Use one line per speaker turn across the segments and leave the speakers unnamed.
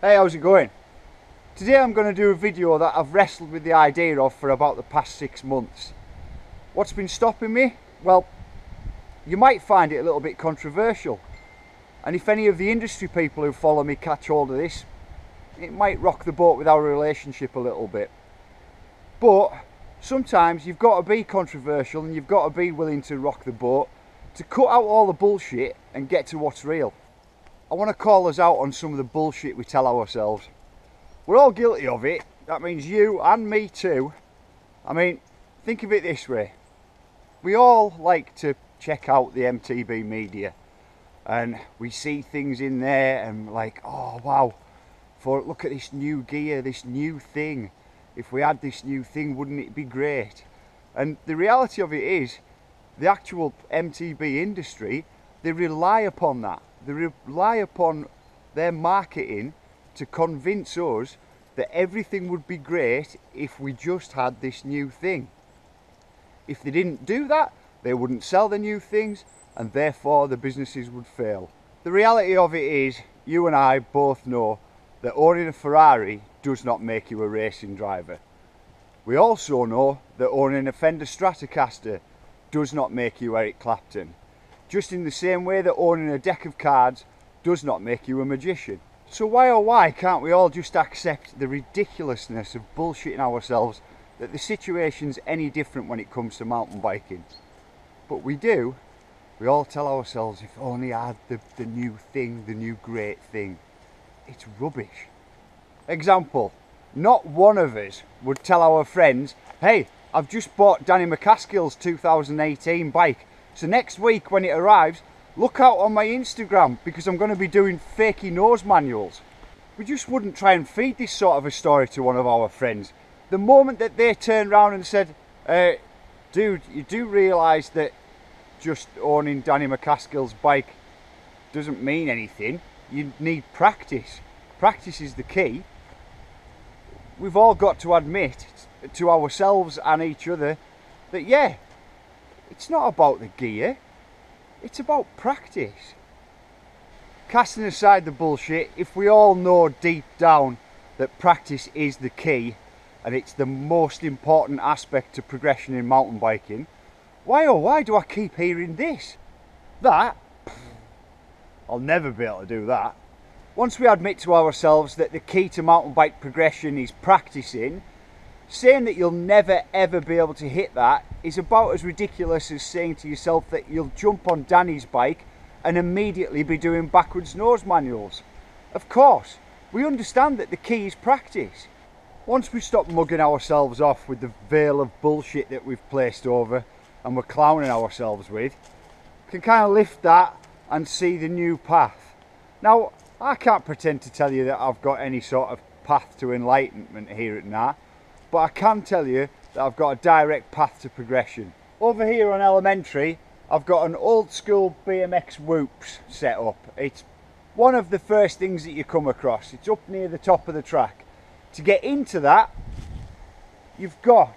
Hey, how's it going? Today I'm going to do a video that I've wrestled with the idea of for about the past 6 months. What's been stopping me? Well, you might find it a little bit controversial, and if any of the industry people who follow me catch hold of this, it might rock the boat with our relationship a little bit. But sometimes you've got to be controversial and you've got to be willing to rock the boat to cut out all the bullshit and get to what's real. I want to call us out on some of the bullshit we tell ourselves. We're all guilty of it. That means you and me too. I mean, think of it this way. We all like to check out the MTB media and we see things in there and like, oh wow, look at this new gear, this new thing. If we had this new thing, wouldn't it be great? And the reality of it is, the actual MTB industry, they rely upon that. They rely upon their marketing to convince us that everything would be great if we just had this new thing. If they didn't do that, they wouldn't sell the new things and therefore the businesses would fail. The reality of it is, you and I both know that owning a Ferrari does not make you a racing driver. We also know that owning a Fender Stratocaster does not make you Eric Clapton. Just in the same way that owning a deck of cards does not make you a magician. So why oh why can't we all just accept the ridiculousness of bullshitting ourselves that the situation's any different when it comes to mountain biking? But we do. We all tell ourselves, if only I had the new thing, the new great thing. It's rubbish. Example, not one of us would tell our friends, hey, I've just bought Danny McCaskill's 2018 bike. So next week when it arrives, look out on my Instagram because I'm going to be doing fakey nose manuals. We just wouldn't try and feed this sort of a story to one of our friends. The moment that they turned around and said, dude, you do realise that just owning Danny McCaskill's bike doesn't mean anything. You need practice. Practice is the key. We've all got to admit to ourselves and each other that yeah, it's not about the gear, it's about practice. Casting aside the bullshit, if we all know deep down that practice is the key and it's the most important aspect to progression in mountain biking, why oh why do I keep hearing this? That? I'll never be able to do that. Once we admit to ourselves that the key to mountain bike progression is practicing, saying that you'll never ever be able to hit that is about as ridiculous as saying to yourself that you'll jump on Danny's bike and immediately be doing backwards nose manuals. Of course, we understand that the key is practice. Once we stop mugging ourselves off with the veil of bullshit that we've placed over and we're clowning ourselves with, we can kind of lift that and see the new path. Now, I can't pretend to tell you that I've got any sort of path to enlightenment here at GNAR, but I can tell you that I've got a direct path to progression. Over here on elementary, I've got an old school BMX whoops set up. It's one of the first things that you come across. It's up near the top of the track. To get into that, you've got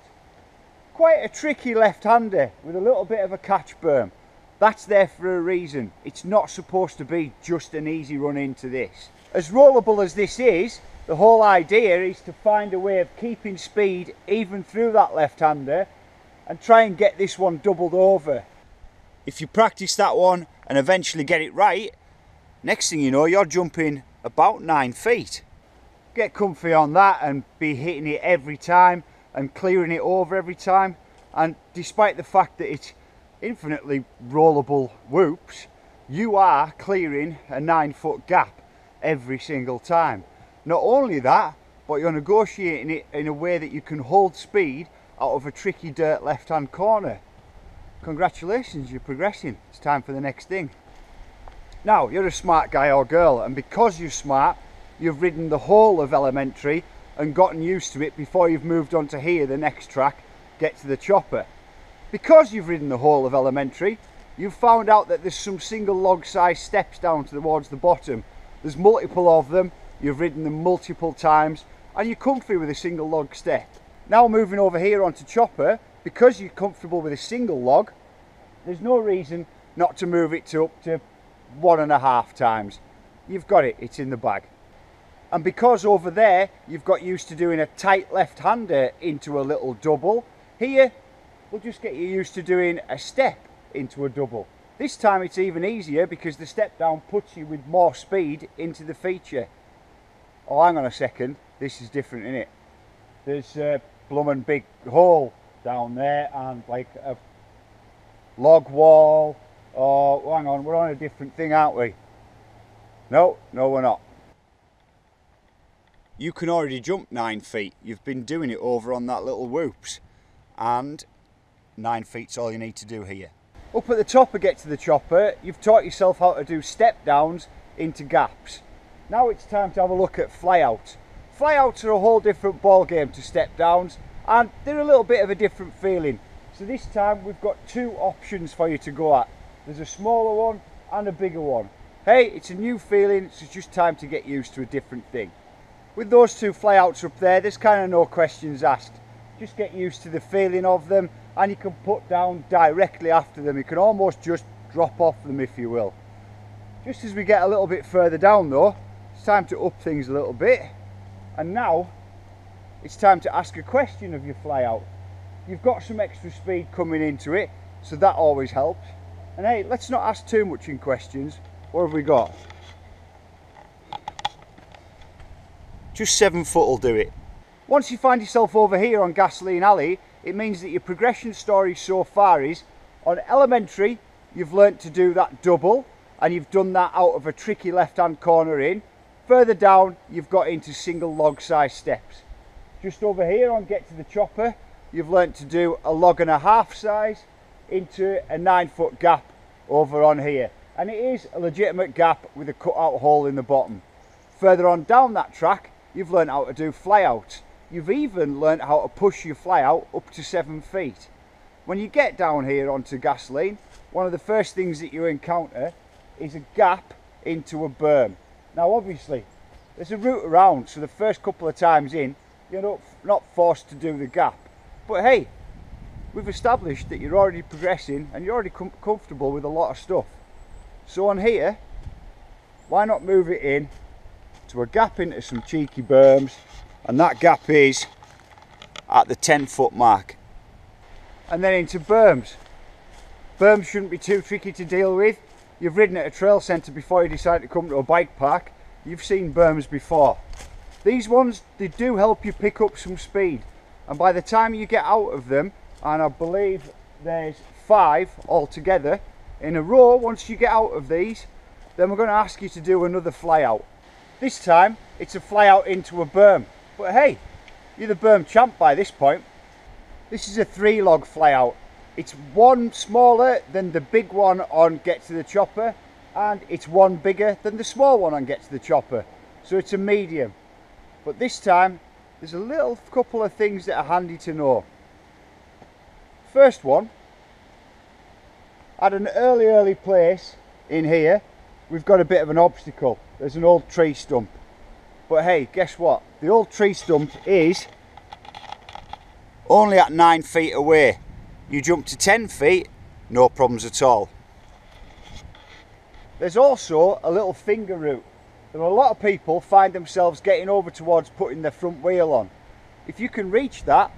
quite a tricky left-hander with a little bit of a catch berm. That's there for a reason. It's not supposed to be just an easy run into this. As rollable as this is, the whole idea is to find a way of keeping speed even through that left-hander and try and get this one doubled over. If you practice that one and eventually get it right, next thing you know, you're jumping about 9 feet. Get comfy on that and be hitting it every time and clearing it over every time. And despite the fact that it's infinitely rollable whoops, you are clearing a 9-foot gap every single time. Not only that, but you're negotiating it in a way that you can hold speed out of a tricky dirt left-hand corner. Congratulations, you're progressing. It's time for the next thing. Now, you're a smart guy or girl, and because you're smart, you've ridden the whole of elementary and gotten used to it before you've moved on to here, the next track, get to the chopper. Because you've ridden the whole of elementary, you've found out that there's some single log size steps down towards the bottom. There's multiple of them. You've ridden them multiple times and you're comfy with a single log step. Now moving over here onto chopper, because you're comfortable with a single log, there's no reason not to move it to up to 1.5 times. You've got it, it's in the bag. And because over there you've got used to doing a tight left-hander into a little double, here we'll just get you used to doing a step into a double. This time it's even easier because the step down puts you with more speed into the feature. Oh, hang on a second, this is different, isn't it? There's a bloomin' big hole down there and like a log wall. Oh, hang on, we're on a different thing, aren't we? No, we're not. You can already jump 9 feet. You've been doing it over on that little whoops. And 9 feet's all you need to do here. Up at the top of Get to the Chopper, you've taught yourself how to do step downs into gaps. Now it's time to have a look at flyouts. Flyouts are a whole different ball game to step downs, and they're a little bit of a different feeling. So this time we've got 2 options for you to go at. There's a smaller one and a bigger one. Hey, it's a new feeling, so it's just time to get used to a different thing. With those 2 flyouts up there, there's kind of no questions asked. Just get used to the feeling of them, and you can put down directly after them. You can almost just drop off them, if you will. Just as we get a little bit further down though, it's time to up things a little bit. And now it's time to ask a question of your flyout. You've got some extra speed coming into it, so that always helps. And hey, let's not ask too much in questions. What have we got? Just 7 foot will do it. Once you find yourself over here on Gasoline Alley, it means that your progression story so far is, on elementary, you've learnt to do that double, and you've done that out of a tricky left-hand corner in. Further down, you've got into single log size steps. Just over here on Get to the Chopper, you've learnt to do a log and a half size into a 9 foot gap over on here. And it is a legitimate gap with a cut out hole in the bottom. Further on down that track, you've learned how to do flyouts. You've even learned how to push your flyout up to 7 feet. When you get down here onto Gasoline, one of the first things that you encounter is a gap into a berm. Now obviously, there's a route around, so the first couple of times in, you're not forced to do the gap. But hey, we've established that you're already progressing and you're already comfortable with a lot of stuff. So on here, why not move it in to a gap into some cheeky berms, and that gap is at the 10 foot mark. And then into berms. Berms shouldn't be too tricky to deal with. You've ridden at a trail centre before you decide to come to a bike park. You've seen berms before. These ones, they do help you pick up some speed. And by the time you get out of them, and I believe there's 5 altogether in a row, once you get out of these, then we're going to ask you to do another flyout. This time, it's a flyout into a berm. But hey, you're the berm champ by this point. This is a 3 log flyout. It's 1 smaller than the big one on Get to the Chopper, and it's 1 bigger than the small one on Get to the Chopper. So it's a medium. But this time, there's a little couple of things that are handy to know. First one, at an early place in here, we've got a bit of an obstacle. There's an old tree stump. But hey, guess what? The old tree stump is only at 9 feet away. You jump to 10 feet, no problems at all. There's also a little finger route. There are a lot of people find themselves getting over towards putting their front wheel on. If you can reach that,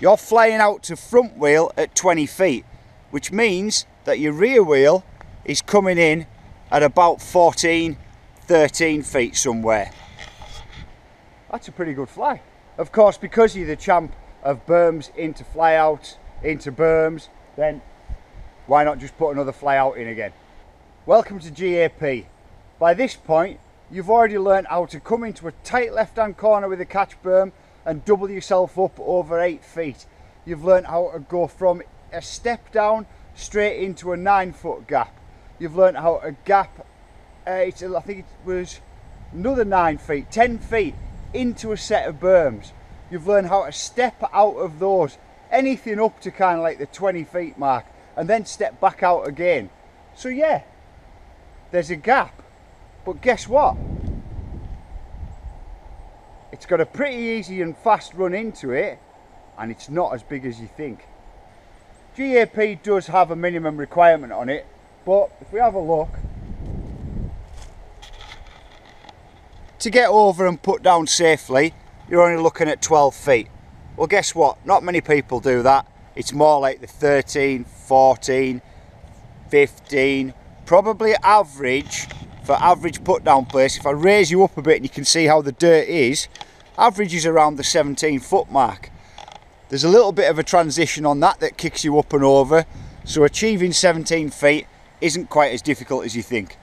you're flying out to front wheel at 20 feet, which means that your rear wheel is coming in at about 14, 13 feet somewhere. That's a pretty good fly. Of course, because you're the champ of berms into flyouts, into berms, then why not just put another flyout in again? Welcome to GAP. By this point, you've already learned how to come into a tight left-hand corner with a catch berm and double yourself up over 8 feet. You've learned how to go from a step down straight into a 9 foot gap. You've learned how to gap, I think it was another 9 feet, 10 feet into a set of berms. You've learned how to step out of those, anything up to kind of like the 20 feet mark, and then step back out again. So yeah, there's a gap, but guess what? It's got a pretty easy and fast run into it, and it's not as big as you think. GAP does have a minimum requirement on it, but if we have a look, To get over and put down safely, you're only looking at 12 feet. Well, guess what? Not many people do that. It's more like the 13, 14, 15, probably average, for average put down place. If I raise you up a bit and you can see how the dirt is, average is around the 17 foot mark. There's a little bit of a transition on that that kicks you up and over, so achieving 17 feet isn't quite as difficult as you think.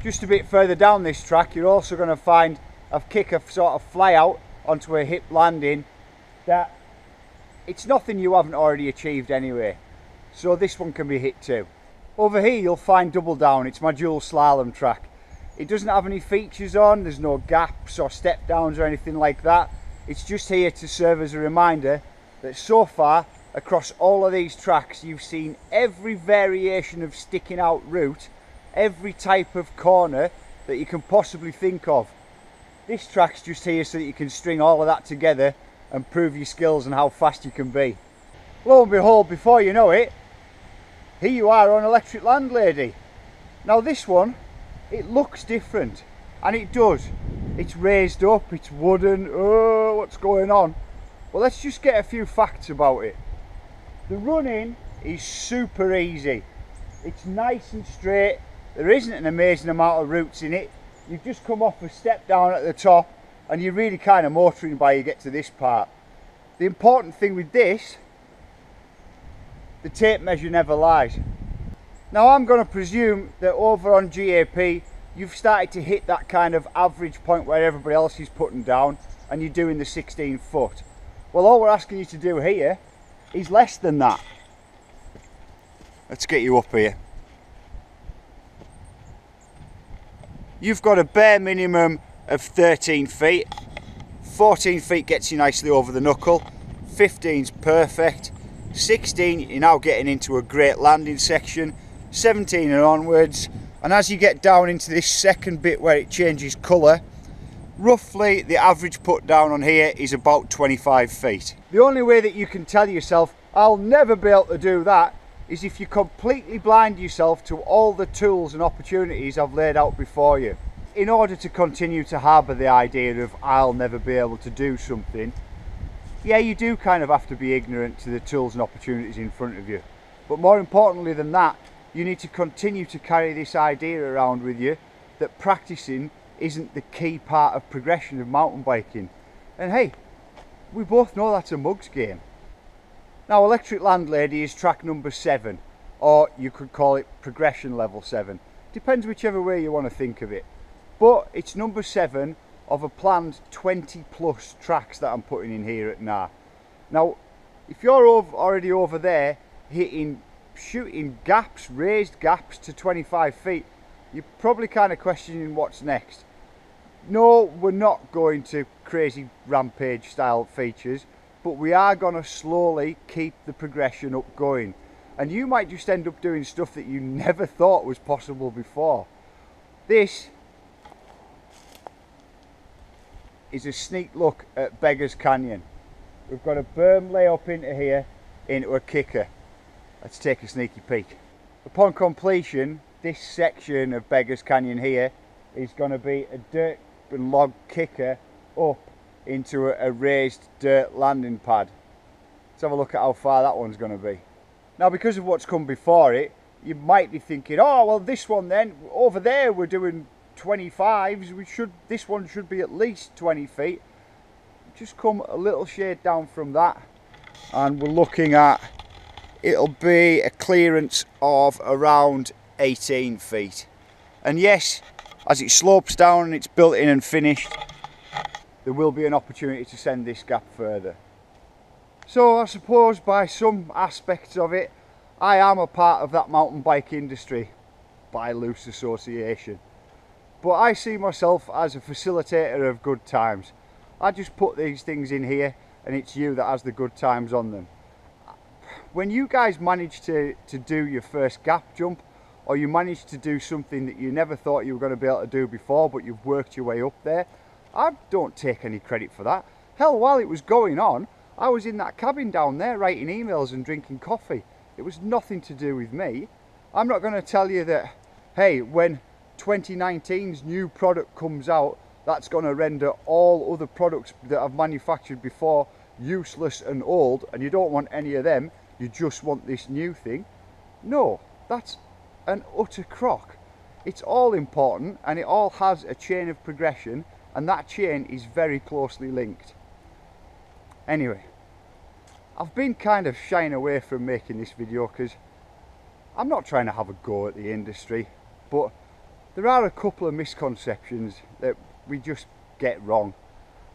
Just a bit further down this track, you're also going to find a kicker sort of fly out onto a hip landing that it's nothing you haven't already achieved anyway, so this one can be hit too. Over here you'll find double down. It's my dual slalom track. It doesn't have any features on, there's no gaps or step downs or anything like that. It's just here to serve as a reminder that so far across all of these tracks you've seen every variation of sticking out route, every type of corner that you can possibly think of. This track's just here so that you can string all of that together and prove your skills and how fast you can be. Lo and behold, before you know it, here you are on Electric Landlady. Now this one, it looks different, and it does. It's raised up, it's wooden, oh, what's going on? Well, let's just get a few facts about it. The running is super easy. It's nice and straight. There isn't an amazing amount of roots in it. You've just come off a step down at the top and you're really kind of motoring by you get to this part. The important thing with this, the tape measure never lies. Now I'm going to presume that over on GAP you've started to hit that kind of average point where everybody else is putting down and you're doing the 16 foot. Well, all we're asking you to do here is less than that. Let's get you up here. You've got a bare minimum of 13 feet. 14 feet gets you nicely over the knuckle. 15's perfect. 16, you're now getting into a great landing section. 17 and onwards. And as you get down into this second bit where it changes colour, roughly the average put down on here is about 25 feet. The only way that you can tell yourself, I'll never be able to do that, is if you completely blind yourself to all the tools and opportunities I've laid out before you. In order to continue to harbour the idea of I'll never be able to do something, yeah, you do kind of have to be ignorant to the tools and opportunities in front of you. But more importantly than that, you need to continue to carry this idea around with you that practicing isn't the key part of progression of mountain biking. And hey, we both know that's a mug's game. Now, Electric Landlady is track number 7, or you could call it progression level 7. Depends whichever way you want to think of it. But it's number 7 of a planned 20 plus tracks that I'm putting in here at GNAR. Now, if you're already over there shooting gaps, raised gaps to 25 feet, you're probably kind of questioning what's next. No, we're not going to crazy rampage style features, but we are going to slowly keep the progression up going. And you might just end up doing stuff that you never thought was possible before. This is a sneak look at Beggars Canyon. We've got a berm lay up into here, into a kicker. Let's take a sneaky peek. Upon completion, this section of Beggars Canyon here is going to be a dirt and log kicker up into a raised dirt landing pad. Let's have a look at how far that one's going to be. Now, because of what's come before it, you might be thinking, oh well, this one then, over there we're doing 25s, this one should be at least 20 feet. Just come a little shade down from that and we're looking at, it'll be a clearance of around 18 feet. And yes, as it slopes down and it's built in and finished, there will be an opportunity to send this gap further. So I suppose by some aspects of it, I am a part of that mountain bike industry by loose association. But I see myself as a facilitator of good times. I just put these things in here and it's you that has the good times on them. When you guys manage to do your first gap jump, or you manage to do something that you never thought you were going to be able to do before, but you've worked your way up there, I don't take any credit for that. Hell, while it was going on, I was in that cabin down there writing emails and drinking coffee. It was nothing to do with me. I'm not going to tell you that, hey, when 2019's new product comes out, that's going to render all other products that I've manufactured before useless and old, and you don't want any of them, you just want this new thing. No, that's an utter crock. It's all important, and it all has a chain of progression, and that chain is very closely linked. Anyway, I've been kind of shying away from making this video because I'm not trying to have a go at the industry, but there are a couple of misconceptions that we just get wrong.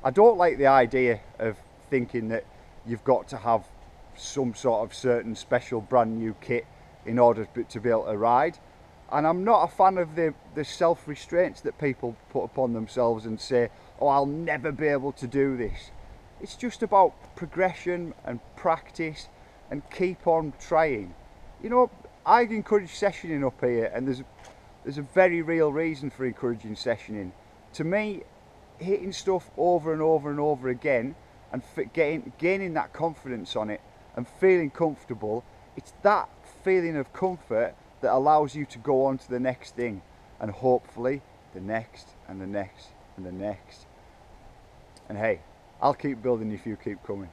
I don't like the idea of thinking that you've got to have some sort of certain special brand new kit in order to be able to ride, and I'm not a fan of the self-restraints that people put upon themselves and say, oh, I'll never be able to do this. It's just about progression and practice and keep on trying. You know, I encourage sessioning up here, and there's a very real reason for encouraging sessioning. To me, hitting stuff over and over and over again and gaining that confidence on it and feeling comfortable, it's that feeling of comfort that allows you to go on to the next thing, and hopefully the next and the next and the next. And hey, I'll keep building if you keep coming.